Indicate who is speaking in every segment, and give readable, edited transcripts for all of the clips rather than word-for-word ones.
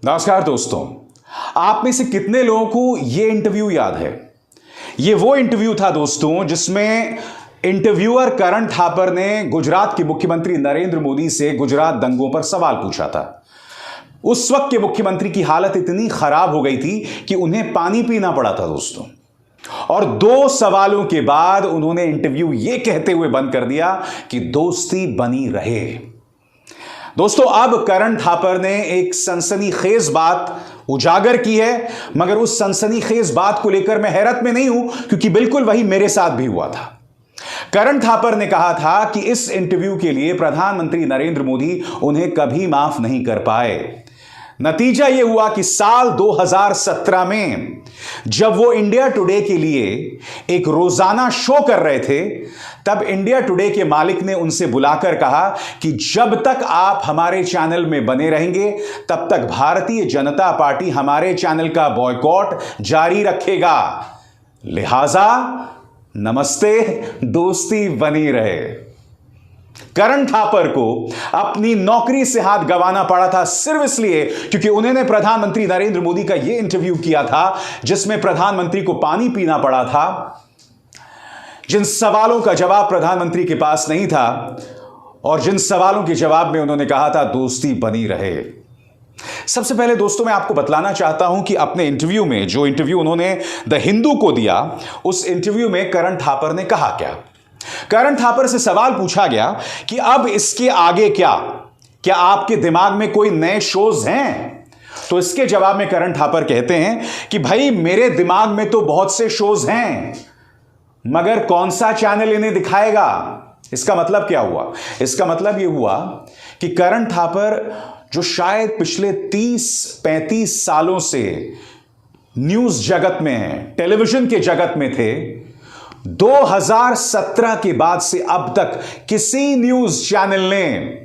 Speaker 1: नमस्कार दोस्तों। आप में से कितने लोगों को यह इंटरव्यू याद है? यह वो इंटरव्यू था दोस्तों जिसमें इंटरव्यूअर करण थापर ने गुजरात के मुख्यमंत्री नरेंद्र मोदी से गुजरात दंगों पर सवाल पूछा था। उस वक्त के मुख्यमंत्री की हालत इतनी खराब हो गई थी कि उन्हें पानी पीना पड़ा था दोस्तों। और 2 सवालों के बाद उन्होंने इंटरव्यू यह कहते हुए बंद कर दिया कि दोस्ती बनी रहे। दोस्तों, अब करण थापर ने एक सनसनीखेज बात उजागर की है, मगर उस सनसनीखेज बात को लेकर मैं हैरत में नहीं हूं, क्योंकि बिल्कुल वही मेरे साथ भी हुआ था। करण थापर ने कहा था कि इस इंटरव्यू के लिए प्रधानमंत्री नरेंद्र मोदी उन्हें कभी माफ नहीं कर पाए। नतीजा यह हुआ कि साल 2017 में जब वो इंडिया टुडे के लिए एक रोजाना शो कर रहे थे, तब इंडिया टुडे के मालिक ने उनसे बुलाकर कहा कि जब तक आप हमारे चैनल में बने रहेंगे तब तक भारतीय जनता पार्टी हमारे चैनल का बॉयकॉट जारी रखेगा, लिहाजा नमस्ते, दोस्ती बनी रहे। करण थापर को अपनी नौकरी से हाथ गंवाना पड़ा था सिर्फ इसलिए क्योंकि उन्होंने प्रधानमंत्री नरेंद्र मोदी का यह इंटरव्यू किया था जिसमें प्रधानमंत्री को पानी पीना पड़ा था, जिन सवालों का जवाब प्रधानमंत्री के पास नहीं था और जिन सवालों के जवाब में उन्होंने कहा था दोस्ती बनी रहे। सबसे पहले दोस्तों, मैं आपको बतलाना चाहता हूं कि अपने इंटरव्यू में, जो इंटरव्यू उन्होंने द हिंदू को दिया, उस इंटरव्यू में करण थापर ने कहा क्या। करण थापर से सवाल पूछा गया कि अब इसके आगे क्या आपके दिमाग में कोई नए शोज हैं? तो इसके जवाब में करण थापर कहते हैं कि भाई, मेरे दिमाग में तो बहुत से शोज हैं, मगर कौन सा चैनल इन्हें दिखाएगा? इसका मतलब क्या हुआ? इसका मतलब यह हुआ कि करण थापर, जो शायद पिछले 30-35 सालों से न्यूज जगत में हैं, टेलीविजन के जगत में थे, 2017 के बाद से अब तक किसी न्यूज चैनल ने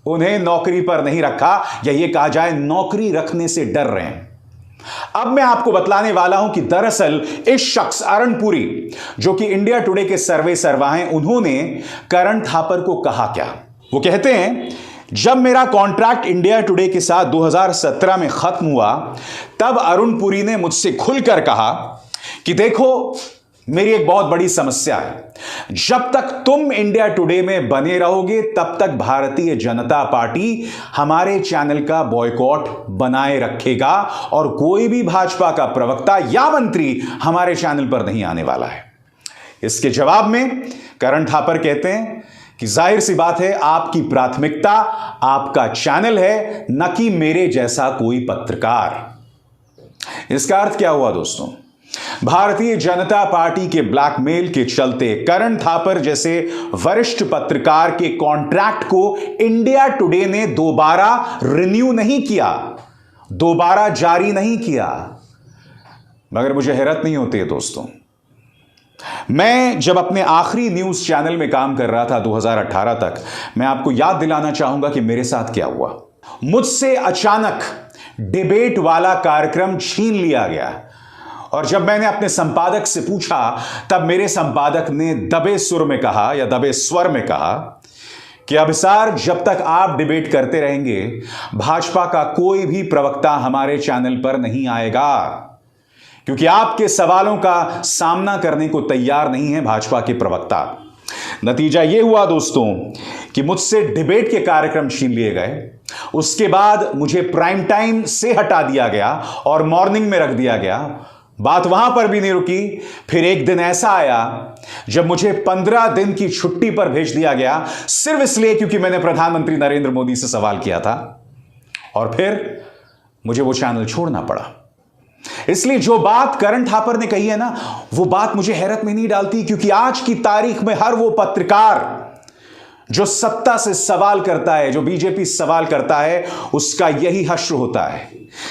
Speaker 1: उन्हें नौकरी पर नहीं रखा, या यह कहा जाए नौकरी रखने से डर रहे हैं। अब मैं आपको बतलाने वाला हूं कि दरअसल इस शख्स अरुण पुरी, जो कि इंडिया टुडे के सर्वा हैं, उन्होंने करण थापर को कहा क्या। वो कहते हैं, जब मेरा कॉन्ट्रैक्ट इंडिया टुडे के साथ 2017 में खत्म हुआ, तब अरुण पुरी ने मुझसे खुलकर कहा कि देखो, मेरी एक बहुत बड़ी समस्या है, जब तक तुम इंडिया टुडे में बने रहोगे तब तक भारतीय जनता पार्टी हमारे चैनल का बॉयकॉट बनाए रखेगा और कोई भी भाजपा का प्रवक्ता या मंत्री हमारे चैनल पर नहीं आने वाला है। इसके जवाब में करण थापर कहते हैं कि जाहिर सी बात है, आपकी प्राथमिकता आपका चैनल है, न कि मेरे जैसा कोई पत्रकार। इसका अर्थ क्या हुआ दोस्तों? भारतीय जनता पार्टी के ब्लैकमेल के चलते करण थापर जैसे वरिष्ठ पत्रकार के कॉन्ट्रैक्ट को इंडिया टुडे ने दोबारा रिन्यू नहीं किया, दोबारा जारी नहीं किया। मगर मुझे हैरत नहीं होती है दोस्तों, मैं जब अपने आखिरी न्यूज चैनल में काम कर रहा था 2018 तक, मैं आपको याद दिलाना चाहूंगा कि मेरे साथ क्या हुआ। मुझसे अचानक डिबेट वाला कार्यक्रम छीन लिया गया, और जब मैंने अपने संपादक से पूछा, तब मेरे संपादक ने दबे सुर में कहा, या दबे स्वर में कहा कि अभिसार, जब तक आप डिबेट करते रहेंगे, भाजपा का कोई भी प्रवक्ता हमारे चैनल पर नहीं आएगा, क्योंकि आपके सवालों का सामना करने को तैयार नहीं है भाजपा के प्रवक्ता। नतीजा यह हुआ दोस्तों कि मुझसे डिबेट के कार्यक्रम छीन लिए गए। उसके बाद मुझे प्राइम टाइम से हटा दिया गया और मॉर्निंग में रख दिया गया। बात वहां पर भी नहीं रुकी, फिर एक दिन ऐसा आया जब मुझे 15 दिन की छुट्टी पर भेज दिया गया, सिर्फ इसलिए क्योंकि मैंने प्रधानमंत्री नरेंद्र मोदी से सवाल किया था, और फिर मुझे वो चैनल छोड़ना पड़ा। इसलिए जो बात करण थापर ने कही है ना, वो बात मुझे हैरत में नहीं डालती, क्योंकि आज की तारीख में हर वो पत्रकार जो सत्ता से सवाल करता है, जो बीजेपी सवाल करता है, उसका यही हश्र होता है।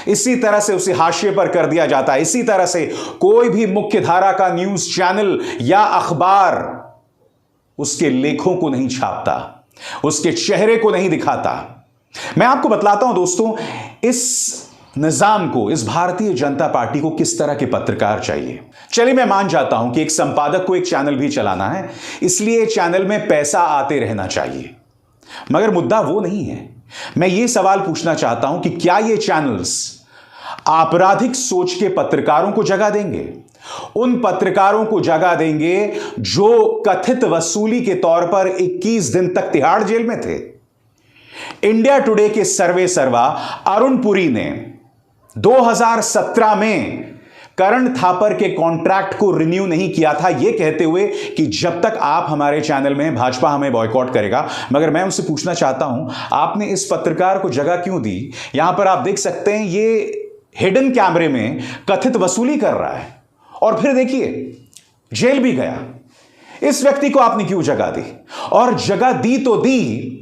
Speaker 1: इसी तरह से उसे हाशिए पर कर दिया जाता है। इसी तरह से कोई भी मुख्य धारा का न्यूज चैनल या अखबार उसके लेखों को नहीं छापता, उसके चेहरे को नहीं दिखाता। मैं आपको बतलाता हूं दोस्तों, इस निजाम को, इस भारतीय जनता पार्टी को किस तरह के पत्रकार चाहिए। चलिए, मैं मान जाता हूं कि एक संपादक को एक चैनल भी चलाना है, इसलिए चैनल में पैसा आते रहना चाहिए, मगर मुद्दा वो नहीं है। मैं यह सवाल पूछना चाहता हूं कि क्या ये चैनल्स आपराधिक सोच के पत्रकारों को जगह देंगे, उन पत्रकारों को जगह देंगे जो कथित वसूली के तौर पर 21 दिन तक तिहाड़ जेल में थे। इंडिया टुडे के सर्वे सर्वा अरुण पुरी ने 2017 में करण थापर के कॉन्ट्रैक्ट को रिन्यू नहीं किया था, यह कहते हुए कि जब तक आप हमारे चैनल में हैं भाजपा हमें बॉयकॉट करेगा। मगर मैं उनसे पूछना चाहता हूं, आपने इस पत्रकार को जगह क्यों दी? यहां पर आप देख सकते हैं ये हिडन कैमरे में कथित वसूली कर रहा है और फिर देखिए जेल भी गया। इस व्यक्ति को आपने क्यों जगह दी? और जगह दी तो दी,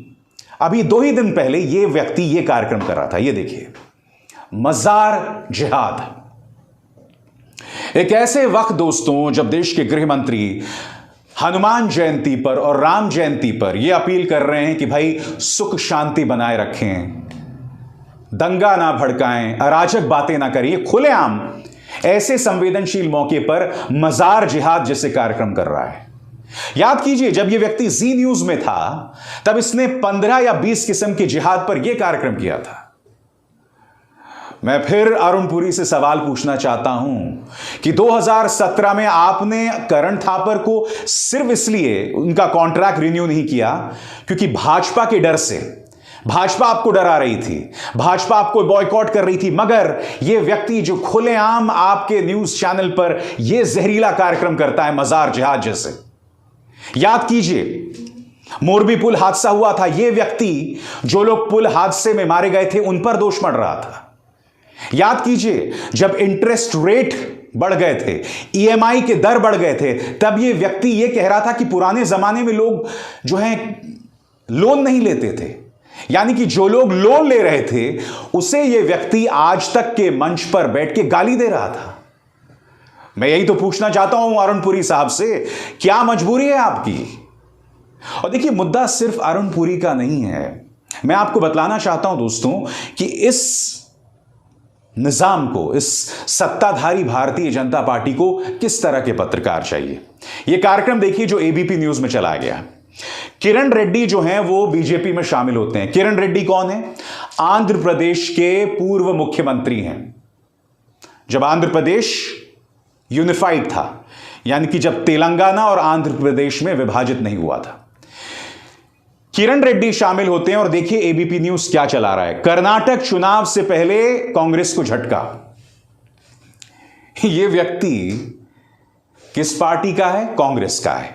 Speaker 1: अभी 2 ही दिन पहले यह व्यक्ति यह कार्यक्रम कर रहा था। यह देखिए, मजार जिहाद। एक ऐसे वक्त दोस्तों जब देश के गृह मंत्री हनुमान जयंती पर और राम जयंती पर यह अपील कर रहे हैं कि भाई सुख शांति बनाए रखें, दंगा ना भड़काएं, अराजक बातें ना करिए, खुलेआम ऐसे संवेदनशील मौके पर मजार जिहाद जैसे कार्यक्रम कर रहा है। याद कीजिए, जब यह व्यक्ति जी न्यूज में था तब इसने 15 या 20 किस्म के जिहाद पर यह कार्यक्रम किया था। मैं फिर अरुण पुरी से सवाल पूछना चाहता हूं कि 2017 में आपने करण थापर को सिर्फ इसलिए उनका कॉन्ट्रैक्ट रिन्यू नहीं किया क्योंकि भाजपा के डर से, भाजपा आपको डरा रही थी, भाजपा आपको बॉयकॉट कर रही थी, मगर यह व्यक्ति जो खुलेआम आपके न्यूज चैनल पर यह जहरीला कार्यक्रम करता है मजार जिहाद जैसे। याद कीजिए, मोरबी पुल हादसा हुआ था, यह व्यक्ति जो लोग पुल हादसे में मारे गए थे उन पर दोष मढ़ रहा था। याद कीजिए, जब इंटरेस्ट रेट बढ़ गए थे, ईएमआई के दर बढ़ गए थे, तब यह व्यक्ति यह कह रहा था कि पुराने जमाने में लोग जो है लोन नहीं लेते थे, यानी कि जो लोग लोन ले रहे थे उसे यह व्यक्ति आज तक के मंच पर बैठ के गाली दे रहा था। मैं यही तो पूछना चाहता हूं अरुण पुरी साहब से, क्या मजबूरी है आपकी? और देखिए, मुद्दा सिर्फ अरुण पुरी का नहीं है। मैं आपको बतलाना चाहता हूं दोस्तों कि इस निजाम को, इस सत्ताधारी भारतीय जनता पार्टी को किस तरह के पत्रकार चाहिए। यह कार्यक्रम देखिए जो एबीपी न्यूज में चला गया। किरण रेड्डी जो हैं वो बीजेपी में शामिल होते हैं। किरण रेड्डी कौन है? आंध्र प्रदेश के पूर्व मुख्यमंत्री हैं। जब आंध्र प्रदेश यूनिफाइड था, यानी कि जब तेलंगाना और आंध्र प्रदेश में विभाजित नहीं हुआ था, किरण रेड्डी शामिल होते हैं। और देखिए एबीपी न्यूज क्या चला रहा है। कर्नाटक चुनाव से पहले कांग्रेस को झटका। यह व्यक्ति किस पार्टी का है? कांग्रेस का है।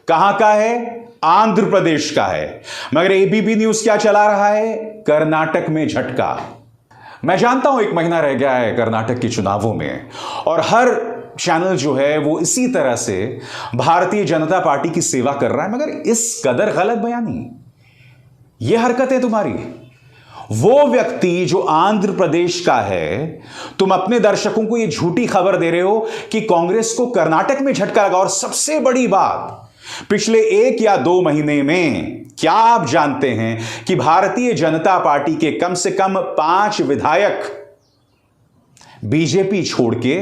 Speaker 1: कहां का है? आंध्र प्रदेश का है। मगर एबीपी न्यूज क्या चला रहा है? कर्नाटक में झटका। मैं जानता हूं 1 महीना रह गया है कर्नाटक के चुनावों में, और हर चैनल जो है वो इसी तरह से भारतीय जनता पार्टी की सेवा कर रहा है, मगर इस कदर गलत बयानी, ये हरकत है तुम्हारी। वो व्यक्ति जो आंध्र प्रदेश का है, तुम अपने दर्शकों को ये झूठी खबर दे रहे हो कि कांग्रेस को कर्नाटक में झटका लगा। और सबसे बड़ी बात, पिछले 1 या 2 महीने में क्या आप जानते हैं कि भारतीय जनता पार्टी के कम से कम 5 विधायक बीजेपी छोड़ के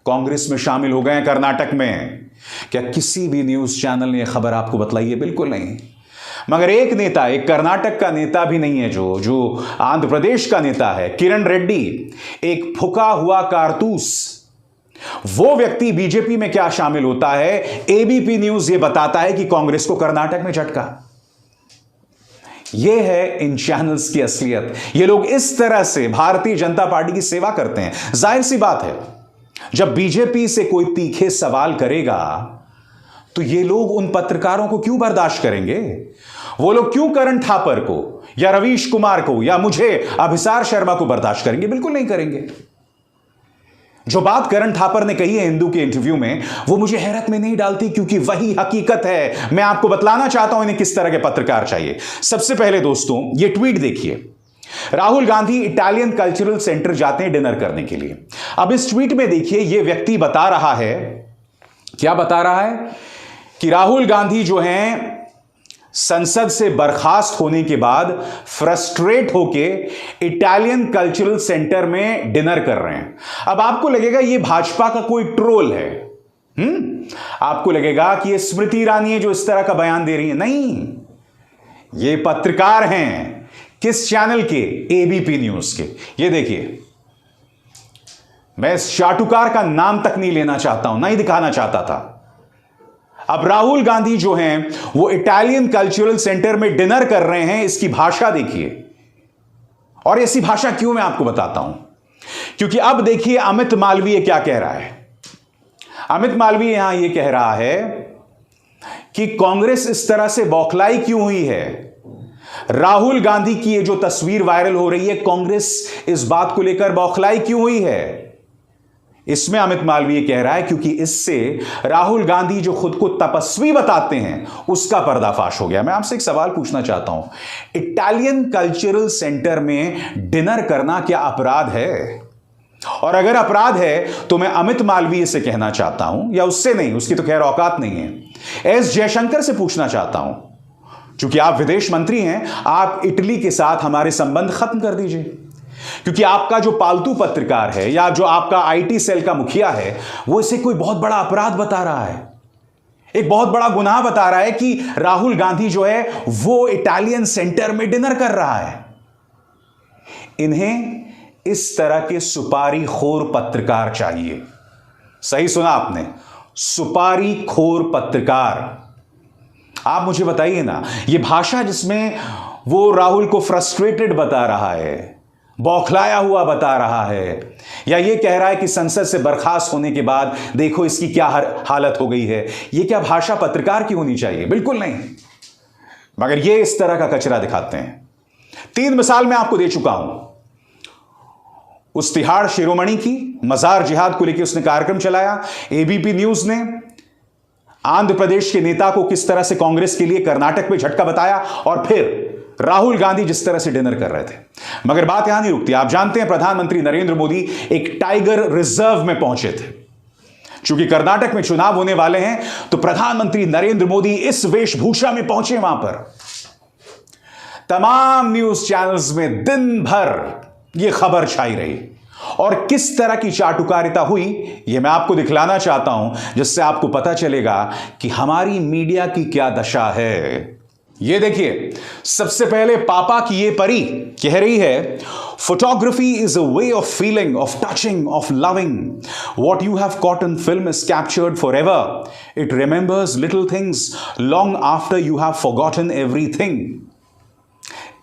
Speaker 1: कांग्रेस में शामिल हो गए हैं कर्नाटक में? क्या किसी भी न्यूज चैनल ने यह खबर आपको बतलाई है? बिल्कुल नहीं। मगर एक नेता, एक कर्नाटक का नेता भी नहीं है जो आंध्र प्रदेश का नेता है, किरण रेड्डी, एक फुका हुआ कारतूस, वो व्यक्ति बीजेपी में क्या शामिल होता है? एबीपी न्यूज ये बताता है कि कांग्रेस को कर्नाटक में झटका। यह है इन चैनल्स की असलियत। ये लोग इस तरह से भारतीय जनता पार्टी की सेवा करते हैं। जाहिर सी बात है, जब बीजेपी से कोई तीखे सवाल करेगा तो ये लोग उन पत्रकारों को क्यों बर्दाश्त करेंगे? वो लोग क्यों करण थापर को या रवीश कुमार को या मुझे अभिसार शर्मा को बर्दाश्त करेंगे? बिल्कुल नहीं करेंगे। जो बात करण थापर ने कही है हिंदू के इंटरव्यू में, वो मुझे हैरत में नहीं डालती, क्योंकि वही हकीकत है। मैं आपको बतलाना चाहता हूं इन्हें किस तरह के पत्रकार चाहिए। सबसे पहले दोस्तों ये ट्वीट देखिए। Rahul Gandhi Italian cultural centre जाते हैं डिनर करने के लिए। अब इस ट्वीट में देखिए यह व्यक्ति बता रहा है, क्या बता रहा है कि राहुल गांधी जो हैं संसद से बर्खास्त होने के बाद फ्रस्ट्रेट होके इटालियन कल्चरल सेंटर में डिनर कर रहे हैं। अब आपको लगेगा ये भाजपा का कोई ट्रोल है, आपको लगेगा कि ये स्मृति ईरानी है जो इस तरह का बयान दे रही है। नहीं, ये पत्रकार हैं, किस चैनल के? एबीपी न्यूज के। ये देखिए, मैं इस चाटुकार का नाम तक नहीं लेना चाहता हूं, नहीं दिखाना चाहता था। अब राहुल गांधी जो हैं वो इटालियन कल्चरल सेंटर में डिनर कर रहे हैं। इसकी भाषा देखिए, और ऐसी भाषा क्यों मैं आपको बताता हूं, क्योंकि अब देखिए अमित मालवीय क्या कह रहा है। अमित मालवीय यहां यह कह रहा है कि कांग्रेस इस तरह से बौखलाई क्यों हुई है। राहुल गांधी की ये जो तस्वीर वायरल हो रही है, कांग्रेस इस बात को लेकर बौखलाई क्यों हुई है। इसमें अमित मालवीय कह रहा है क्योंकि इससे राहुल गांधी जो खुद को तपस्वी बताते हैं उसका पर्दाफाश हो गया। मैं आपसे एक सवाल पूछना चाहता हूं, इटालियन कल्चरल सेंटर में डिनर करना क्या अपराध है? और अगर अपराध है तो मैं अमित मालवीय से कहना चाहता हूं, या उससे नहीं, उसकी तो खैर औकात नहीं है, एस जयशंकर से पूछना चाहता हूं, क्योंकि आप विदेश मंत्री हैं, आप इटली के साथ हमारे संबंध खत्म कर दीजिए। क्योंकि आपका जो पालतू पत्रकार है या जो आपका आईटी सेल का मुखिया है, वो इसे कोई बहुत बड़ा अपराध बता रहा है, एक बहुत बड़ा गुनाह बता रहा है कि राहुल गांधी जो है वो इटालियन सेंटर में डिनर कर रहा है। इन्हें इस तरह के सुपारी खोर पत्रकार चाहिए। सही सुना आपने, सुपारी खोर पत्रकार। आप मुझे बताइए ना, ये भाषा जिसमें वो राहुल को फ्रस्ट्रेटेड बता रहा है, बौखलाया हुआ बता रहा है, या ये कह रहा है कि संसद से बर्खास्त होने के बाद देखो इसकी क्या हालत हो गई है, ये क्या भाषा पत्रकार की होनी चाहिए? बिल्कुल नहीं। मगर ये इस तरह का कचरा दिखाते हैं। 3 मिसाल मैं आपको दे चुका हूं। उस तिहाड़ शिरोमणि की मजार जिहाद को लेकर उसने कार्यक्रम चलाया। एबीपी न्यूज ने आंध्र प्रदेश के नेता को किस तरह से कांग्रेस के लिए कर्नाटक में झटका बताया, और फिर राहुल गांधी जिस तरह से डिनर कर रहे थे। मगर बात यहां नहीं रुकती। आप जानते हैं प्रधानमंत्री नरेंद्र मोदी एक टाइगर रिजर्व में पहुंचे थे। चूंकि कर्नाटक में चुनाव होने वाले हैं तो प्रधानमंत्री नरेंद्र मोदी इस वेशभूषा में पहुंचे वहां पर। तमाम न्यूज चैनल्स में दिन भर यह खबर छाई रही, और किस तरह की चाटुकारिता हुई यह मैं आपको दिखलाना चाहता हूं, जिससे आपको पता चलेगा कि हमारी मीडिया की क्या दशा है। ये देखिए, सबसे पहले पापा की ये परी कह रही है, photography is a way of feeling, of touching, of loving. What you have caught in film is captured forever. It remembers little things long after you have forgotten everything.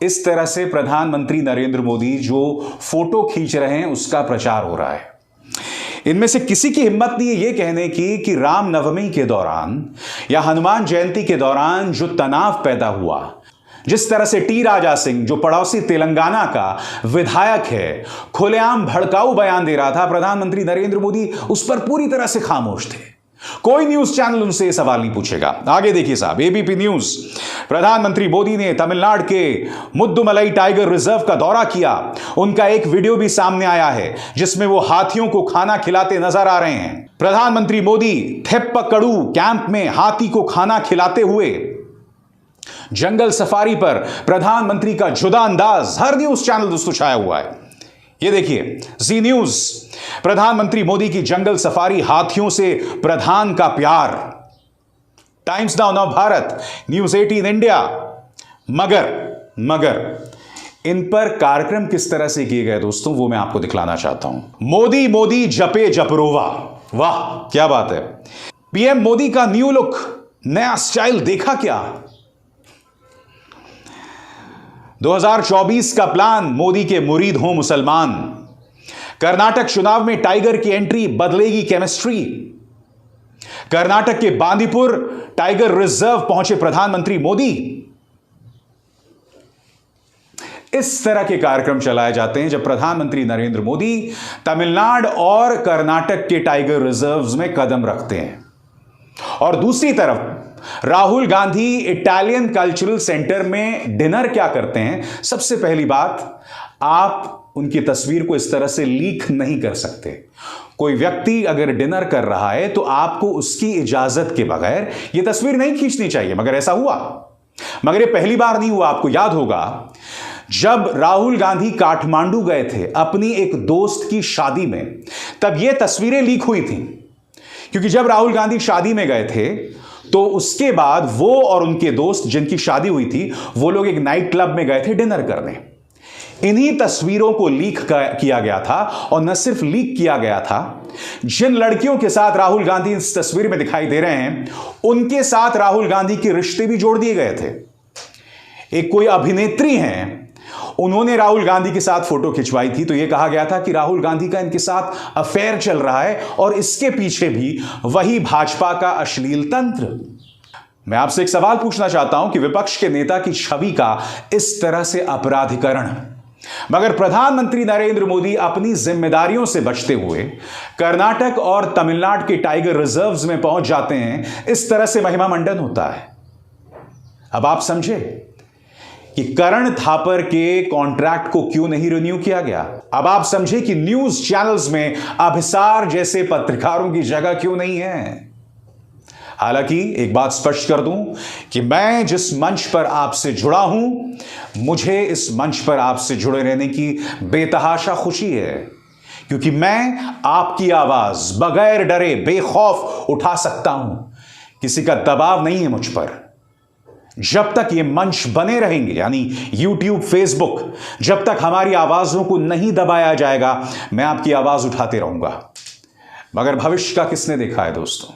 Speaker 1: इस तरह से प्रधानमंत्री नरेंद्र मोदी जो फोटो खींच रहे हैं उसका प्रचार हो रहा है। इनमें से किसी की हिम्मत नहीं है यह कहने की कि रामनवमी के दौरान या हनुमान जयंती के दौरान जो तनाव पैदा हुआ, जिस तरह से टी राजा सिंह जो पड़ोसी तेलंगाना का विधायक है खुलेआम भड़काऊ बयान दे रहा था, प्रधानमंत्री नरेंद्र मोदी उस पर पूरी तरह से खामोश थे। कोई न्यूज चैनल उनसे यह सवाल नहीं पूछेगा। आगे देखिए साहब, एबीपी न्यूज, प्रधानमंत्री मोदी ने तमिलनाडु के मुद्दुमलाई टाइगर रिजर्व का दौरा किया। उनका एक वीडियो भी सामने आया है जिसमें वो हाथियों को खाना खिलाते नजर आ रहे हैं। प्रधानमंत्री मोदी थेप्पकड़ू कैंप में हाथी को खाना खिलाते हुए, जंगल सफारी पर प्रधानमंत्री का जुदा अंदाज हर न्यूज चैनल दोस्तों छाया हुआ है। ये देखिए, जी न्यूज, प्रधानमंत्री मोदी की जंगल सफारी, हाथियों से प्रधान का प्यार। टाइम्स नाउ नव भारत, न्यूज 18 इंडिया। मगर इन पर कार्यक्रम किस तरह से किए गए दोस्तों, वो मैं आपको दिखलाना चाहता हूं। मोदी मोदी जपे जपरोवा, वाह क्या बात है। पीएम मोदी का न्यू लुक, नया स्टाइल देखा क्या? 2024 का प्लान, मोदी के मुरीद हों मुसलमान। कर्नाटक चुनाव में टाइगर की एंट्री बदलेगी केमिस्ट्री। कर्नाटक के बांदीपुर टाइगर रिजर्व पहुंचे प्रधानमंत्री मोदी। इस तरह के कार्यक्रम चलाए जाते हैं जब प्रधानमंत्री नरेंद्र मोदी तमिलनाडु और कर्नाटक के टाइगर रिजर्व्स में कदम रखते हैं। और दूसरी तरफ Rahul Gandhi Italian cultural centre में डिनर क्या करते हैं? सबसे पहली बात, आप उनकी तस्वीर को इस तरह से लीक नहीं कर सकते। कोई व्यक्ति अगर डिनर कर रहा है तो आपको उसकी इजाजत के बगैर यह तस्वीर नहीं खींचनी चाहिए। मगर ऐसा हुआ, मगर यह पहली बार नहीं हुआ। आपको याद होगा जब राहुल गांधी काठमांडू गए थे अपनी एक दोस्त की शादी में, तब यह तस्वीरें लीक हुई थी। क्योंकि जब राहुल गांधी शादी में गए थे तो उसके बाद वो और उनके दोस्त जिनकी शादी हुई थी, वो लोग एक नाइट क्लब में गए थे डिनर करने। इन्हीं तस्वीरों को लीक किया गया था, और न सिर्फ लीक किया गया था, जिन लड़कियों के साथ राहुल गांधी इस तस्वीर में दिखाई दे रहे हैं, उनके साथ राहुल गांधी के रिश्ते भी जोड़ दिए गए थे। एक कोई अभिनेत्री हैं, उन्होंने राहुल गांधी के साथ फोटो खिंचवाई थी, तो यह कहा गया था कि राहुल गांधी का इनके साथ अफेयर चल रहा है, और इसके पीछे भी वही भाजपा का अश्लील तंत्र। मैं आपसे एक सवाल पूछना चाहता हूं कि विपक्ष के नेता की छवि का इस तरह से अपराधीकरण, मगर प्रधानमंत्री नरेंद्र मोदी अपनी जिम्मेदारियों से बचते हुए कर्नाटक और तमिलनाडु के टाइगर रिजर्व्स में पहुंच जाते हैं, इस तरह से महिमा मंडन होता है। अब आप समझे कि करण थापर के कॉन्ट्रैक्ट को क्यों नहीं रिन्यू किया गया। अब आप समझे कि न्यूज चैनल्स में अभिसार जैसे पत्रकारों की जगह क्यों नहीं है। हालांकि एक बात स्पष्ट कर दूं कि मैं जिस मंच पर आपसे जुड़ा हूं, मुझे इस मंच पर आपसे जुड़े रहने की बेतहाशा खुशी है, क्योंकि मैं आपकी आवाज बगैर डरे बेखौफ उठा सकता हूं। किसी का दबाव नहीं है मुझ पर। जब तक ये मंच बने रहेंगे, यानी YouTube, Facebook, जब तक हमारी आवाजों को नहीं दबाया जाएगा, मैं आपकी आवाज उठाते रहूंगा। मगर भविष्य का किसने देखा है दोस्तों?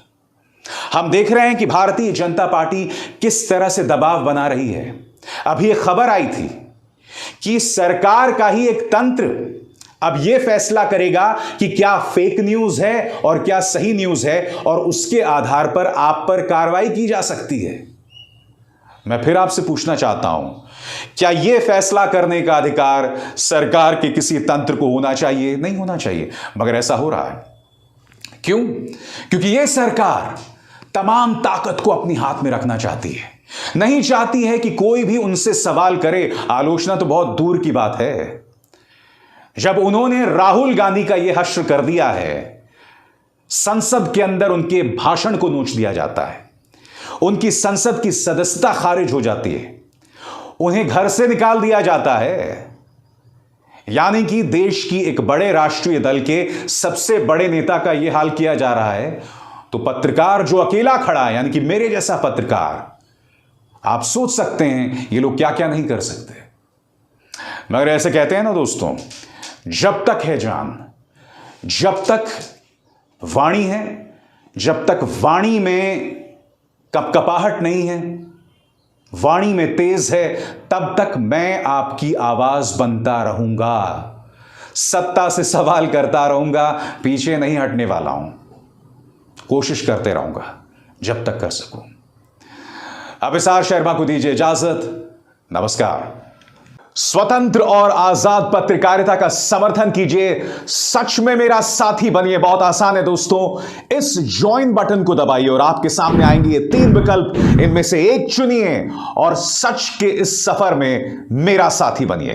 Speaker 1: हम देख रहे हैं कि भारतीय जनता पार्टी किस तरह से दबाव बना रही है। अभी एक खबर आई थी कि सरकार का ही एक तंत्र अब यह फैसला करेगा कि क्या फेक न्यूज है और क्या सही न्यूज है, और उसके आधार पर आप पर कार्रवाई की जा सकती है। मैं फिर आपसे पूछना चाहता हूं, क्या यह फैसला करने का अधिकार सरकार के किसी तंत्र को होना चाहिए? नहीं होना चाहिए, मगर ऐसा हो रहा है। क्यों? क्योंकि यह सरकार तमाम ताकत को अपने हाथ में रखना चाहती है, नहीं चाहती है कि कोई भी उनसे सवाल करे। आलोचना तो बहुत दूर की बात है। जब उन्होंने राहुल गांधी का यह हश्र कर दिया है, संसद के अंदर उनके भाषण को नोच दिया जाता है, उनकी संसद की सदस्यता खारिज हो जाती है, उन्हें घर से निकाल दिया जाता है। यानी कि देश की एक बड़े राष्ट्रीय दल के सबसे बड़े नेता का यह हाल किया जा रहा है, तो पत्रकार जो अकेला खड़ा है, यानी कि मेरे जैसा पत्रकार, आप सोच सकते हैं ये लोग क्या क्या नहीं कर सकते। मगर ऐसे कहते हैं ना दोस्तों, जब तक है जान, जब तक वाणी है, जब तक वाणी में कपकपाहट नहीं है, वाणी में तेज है, तब तक मैं आपकी आवाज बनता रहूंगा, सत्ता से सवाल करता रहूंगा, पीछे नहीं हटने वाला हूं, कोशिश करते रहूंगा जब तक कर सकूं। अभिसार शर्मा को दीजिए इजाजत। नमस्कार। स्वतंत्र और आजाद पत्रकारिता का समर्थन कीजिए, सच में मेरा साथी बनिए। बहुत आसान है दोस्तों, इस ज्वाइन बटन को दबाइए और आपके सामने आएंगे ये 3 विकल्प, इनमें से एक चुनिए और सच के इस सफर में मेरा साथी बनिए।